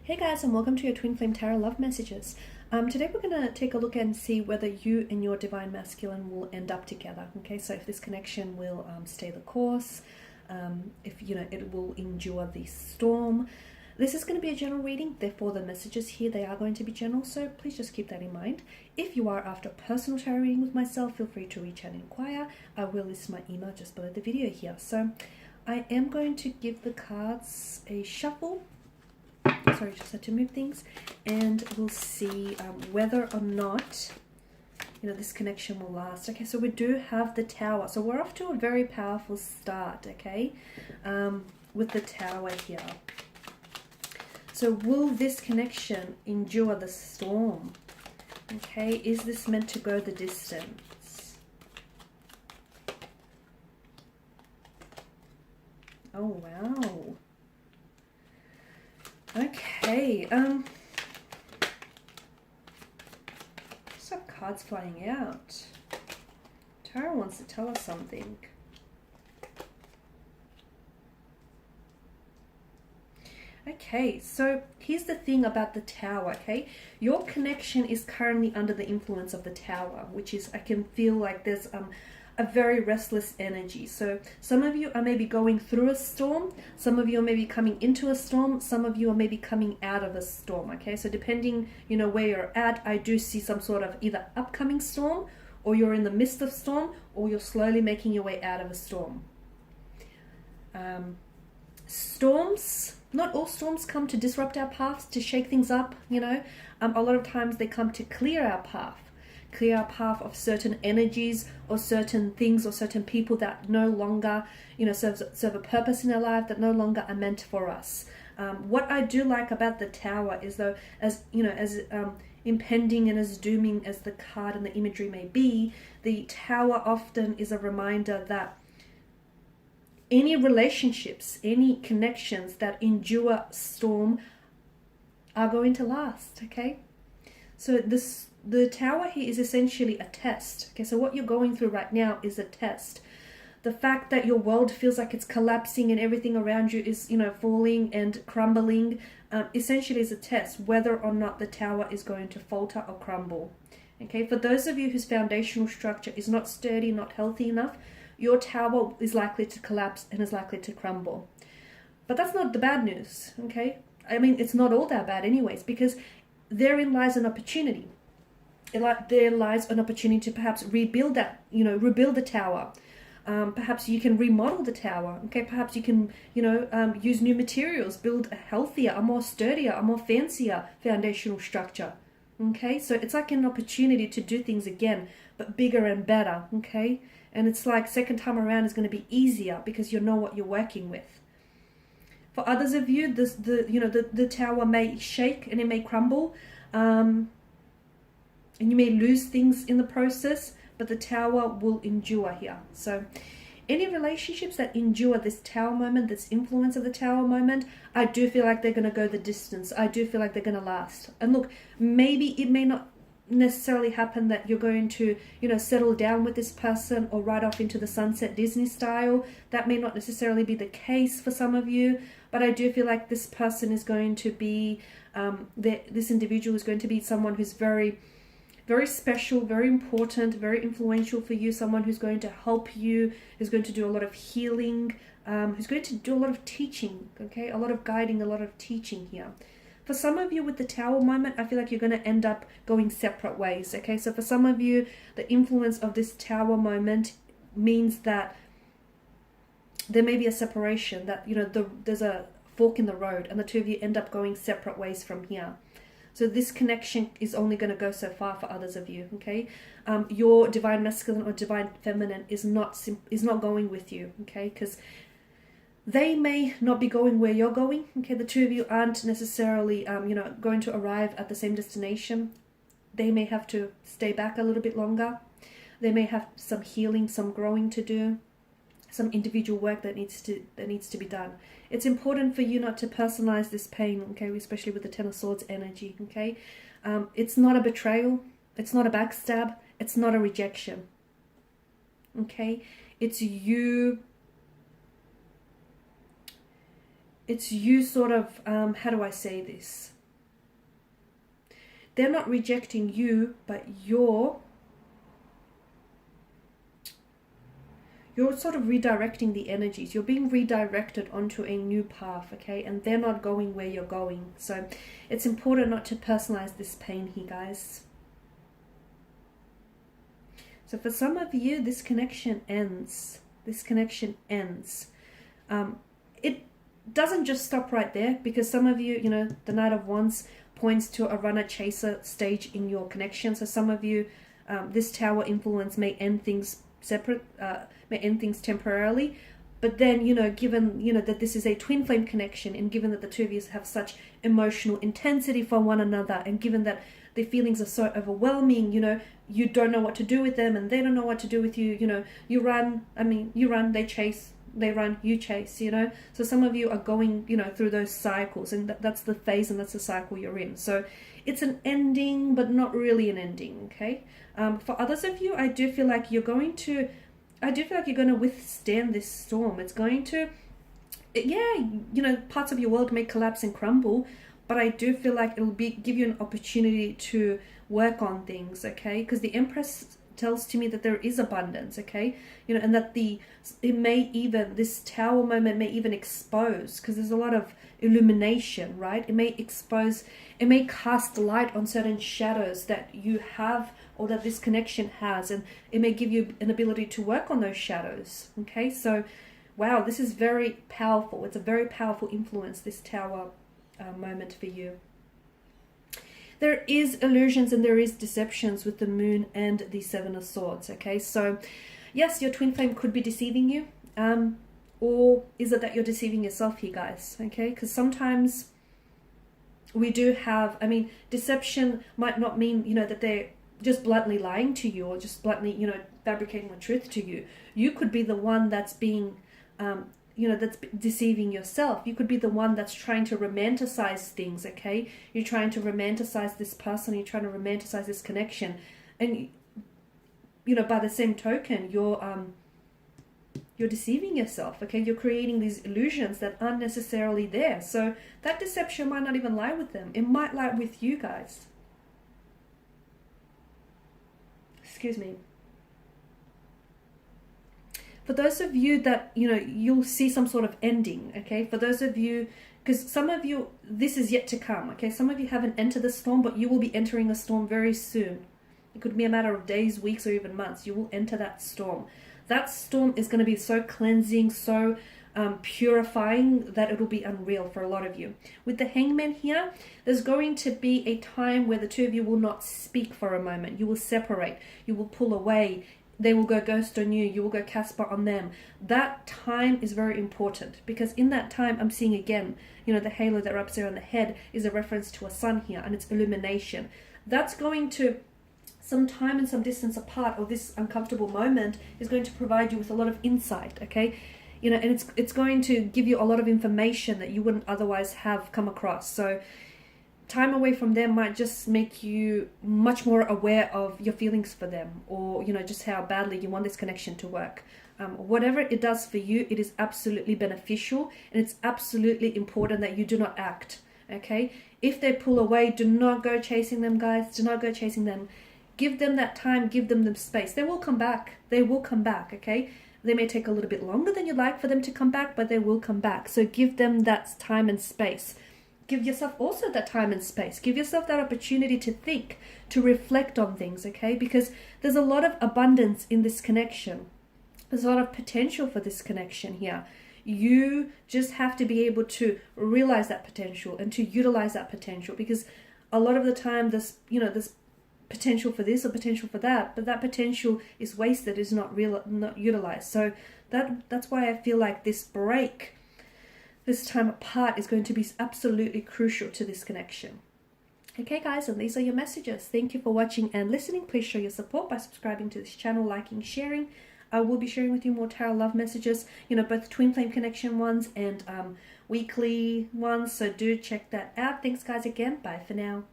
Hey guys, and welcome to your Twin Flame Tarot Love Messages. Today we're going to take a look and see whether you and your Divine Masculine will end up together. Okay, so if this connection will stay the course, if it will endure the storm. This is going to be a general reading, therefore the messages here, they are going to be general, so please just keep that in mind. If you are after a personal tarot reading with myself, feel free to reach out and inquire. I will list my email just below the video here. So I am going to give the cards a shuffle. Sorry, just had to move things, and we'll see whether or not this connection will last. Okay, so we do have the Tower, so we're off to a very powerful start. Okay, with the Tower here. So will this connection endure the storm? Okay, is this meant to go the distance? Oh wow. Okay, just have cards flying out. Tarot wants to tell us something. Okay, so here's the thing about the Tower, okay? Your connection is currently under the influence of the Tower, which is, I can feel like there's a very restless energy. So some of you are maybe going through a storm, some of you are maybe coming into a storm, some of you are maybe coming out of a storm. Okay, so depending where you're at, I do see some sort of either upcoming storm, or you're in the midst of storm, or you're slowly making your way out of a storm. Storms, not all storms come to disrupt our paths, to shake things up. A lot of times they come to clear our path of certain energies or certain things or certain people that no longer serve a purpose in our life, that no longer are meant for us. What I do like about the Tower is, though, as impending and as dooming as the card and the imagery may be, the Tower often is a reminder that any relationships, any connections that endure storm are going to last. Okay, so the Tower here is essentially a test. Okay, so what you're going through right now is a test. The fact that your world feels like it's collapsing and everything around you is, falling and crumbling, essentially is a test whether or not the Tower is going to falter or crumble. Okay, for those of you whose foundational structure is not sturdy, not healthy enough, your Tower is likely to collapse and is likely to crumble. But that's not the bad news. Okay, I mean, it's not all that bad anyways, because therein lies an opportunity. There lies an opportunity to perhaps rebuild that, rebuild the Tower. Perhaps you can remodel the Tower. Okay, perhaps you can, use new materials, build a healthier, a more sturdier, a more fancier foundational structure. Okay, so it's like an opportunity to do things again, but bigger and better. Okay, and it's like second time around is going to be easier because you know what you're working with. For others of you, the Tower may shake and it may crumble. And you may lose things in the process, but the Tower will endure here. So any relationships that endure this Tower moment, this influence of the Tower moment, I do feel like they're going to go the distance. I do feel like they're going to last. And look, maybe it may not necessarily happen that you're going to, settle down with this person or ride off into the sunset Disney style. That may not necessarily be the case for some of you, but I do feel like this person is going to be, this individual is going to be someone who's very special, very important, very influential for you, someone who's going to help you, who's going to do a lot of healing, who's going to do a lot of teaching, okay? A lot of guiding, a lot of teaching here. For some of you with the Tower moment, I feel like you're going to end up going separate ways, okay? So for some of you, the influence of this Tower moment means that there may be a separation, that, there's a fork in the road and the two of you end up going separate ways from here. So this connection is only going to go so far for others of you, okay? Your Divine Masculine or Divine Feminine is not going with you, okay? Because they may not be going where you're going, okay? The two of you aren't necessarily, going to arrive at the same destination. They may have to stay back a little bit longer. They may have some healing, some growing to do, some individual work that needs to be done. It's important for you not to personalize this pain, okay, especially with the Ten of Swords energy, okay? It's not a betrayal, it's not a backstab, it's not a rejection, okay? It's you it's you sort of, how do I say this? they're not rejecting you, but you're sort of redirecting the energies. You're being redirected onto a new path, okay? And they're not going where you're going. So it's important not to personalize this pain here, guys. So for some of you, this connection ends. This connection ends. It doesn't just stop right there, because some of you, you know, the Knight of Wands points to a runner-chaser stage in your connection. So some of you, this Tower influence may end things may end things temporarily, but then, you know, given, you know, that this is a twin flame connection, and given that the two of you have such emotional intensity for one another, and given that the feelings are so overwhelming, you know, you don't know what to do with them and they don't know what to do with you, you know, you run, they chase, they run, you chase, you know. So some of you are going, you know, through those cycles, and that's the phase and that's the cycle you're in. So it's an ending, but not really an ending, okay? For others of you, I do feel like you're going to withstand this storm. It's going to, yeah, you know, parts of your world may collapse and crumble, but I do feel like it'll give you an opportunity to work on things, okay? Because the Empress tells to me that there is abundance, okay? You know, and that this Tower moment may even expose, because there's a lot of illumination, right? It may cast light on certain shadows that you have, or that this connection has, and it may give you an ability to work on those shadows, okay? So, wow, this is very powerful. It's a very powerful influence, this Tower moment for you. There is illusions and there is deceptions with the Moon and the Seven of Swords, okay? So, yes, your twin flame could be deceiving you, or is it that you're deceiving yourself here, guys, okay? Because sometimes we do have, deception might not mean, you know, that they're just bluntly lying to you, or just bluntly, you know, fabricating the truth to you. You could be the one that's being, that's deceiving yourself. You could be the one that's trying to romanticize things, okay? You're trying to romanticize this person, you're trying to romanticize this connection. And, you know, by the same token, you're deceiving yourself, okay? You're creating these illusions that aren't necessarily there. So that deception might not even lie with them. It might lie with you guys. Excuse me. For those of you that, you know, you'll see some sort of ending, okay? For those of you, because some of you, this is yet to come, okay? Some of you haven't entered the storm, but you will be entering a storm very soon. It could be a matter of days, weeks, or even months. You will enter that storm. That storm is going to be so cleansing, so purifying, that it'll be unreal for a lot of you. With the Hangman here, there's going to be a time where the two of you will not speak for a moment. You will separate. You will pull away. They will go ghost on you. You will go Casper on them. That time is very important, because in that time, I'm seeing again, you know, the halo that wraps around the head is a reference to a sun here, and it's illumination. That's going to, some time and some distance apart, or this uncomfortable moment is going to provide you with a lot of insight, okay? You know, and it's going to give you a lot of information that you wouldn't otherwise have come across. So time away from them might just make you much more aware of your feelings for them, or, you know, just how badly you want this connection to work. Whatever it does for you, it is absolutely beneficial, and it's absolutely important that you do not act, okay? If they pull away, do not go chasing them, guys. Do not go chasing them. Give them that time, give them the space. They will come back. They will come back, okay? They may take a little bit longer than you'd like for them to come back, but they will come back. So give them that time and space. Give yourself also that time and space. Give yourself that opportunity to think, to reflect on things, okay? Because there's a lot of abundance in this connection. There's a lot of potential for this connection here. You just have to be able to realize that potential and to utilize that potential, because a lot of the time there's potential for this or potential for that, but that potential is wasted, is not utilized. So that's why I feel like this break, this time apart, is going to be absolutely crucial to this connection. Okay guys, and these are your messages. Thank you for watching and listening. Please show your support by subscribing to this channel, liking, sharing. I will be sharing with you more tarot love messages, you know, both twin flame connection ones and weekly ones, so do check that out. Thanks guys again. Bye for now.